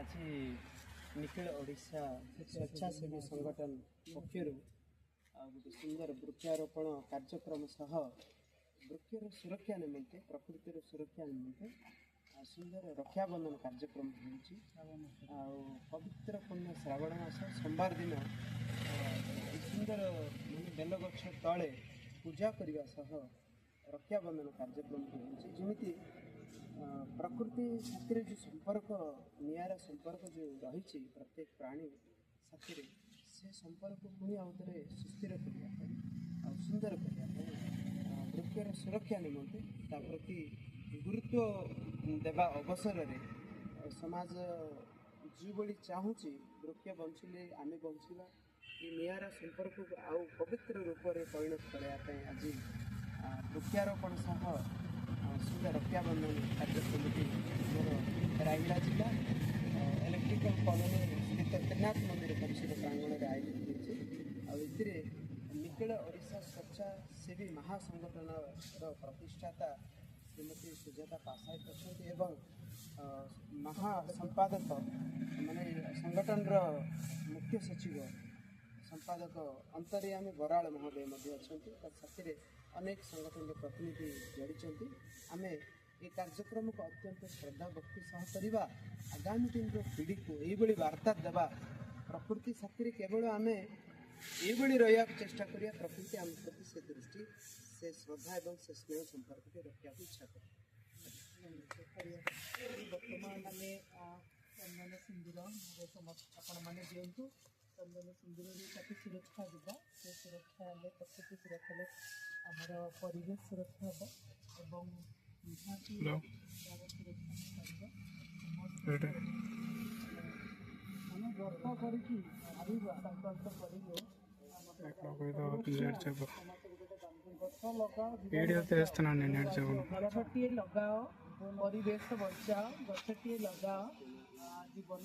आज निखिल ओडिशा स्वेच्छासेवी संगठन पक्षर गोटे सुंदर वृक्षारोपण कार्यक्रम सह वृक्षर सुरक्षा निमंते प्रकृतिर सुरक्षा निमंते सुंदर रक्षाबंधन कार्यक्रम हो पवित्र पुण्य श्रावण मास सोमवार दिन सुंदर बेलगछ तले पूजा करने सह रक्षाबंधन कार्यक्रम होती प्रकृति साथी जो संपर्क निरा संपर्क जो रही प्रत्येक प्राणी साथी से संपर्क पुणी आउे सुस्थिर करने सुंदर करने वृक्षर सुरक्षा निमंते प्रति गुरुत्व देवा अवसर में समाज जो भाई चाहूँगी वृक्ष बंचिले आम बंचा ये निरा संपर्क को आउ पवित्र रूप में परिणत करने आज वृक्षारोपण सह सुंदर रक्षाबंधन कार्यक्रम मोर रायगड़ा जिला इलेक्ट्रिकल कॉलोनी स्थित त्रिनाथ मंदिर परिसर प्रांगण में आयोजित होती निखिल ओडिशा स्वेच्छासेवी महासंगठन प्रतिष्ठाता श्रीमती सुजाता पासायत अच्छा महासंपादक माने संगठन मुख्य सचिव संपादक अंतर्यामी बराल महोदय अच्छा साथी अनेक संगठन के प्रतिनिधि जोड़ी आम ये कार्यक्रम को अत्यंत श्रद्धा भक्ति सह करवा आगामी दिन पीढ़ी को यही वार्ता देवा प्रकृति साथी केवल आम ये रहा चेष्टा करिया प्रकृति आम प्रति से दृष्टि से श्रद्धा और से स्नेह संपर्क के रखा इच्छा कर बर्तमान आम चंदन सिंदूर आपण मैंने दिंतु चंदन सिंदूर ताकि सुरक्षा देवा से सुरक्षा हेल्ले प्रकृति सुरक्षा आमर परिवेश सुरक्षा हम और निहाती आम व्रत करके संकल्प गछटे लगाओ परिवेश बचाओ गछटे लगाओ जीवन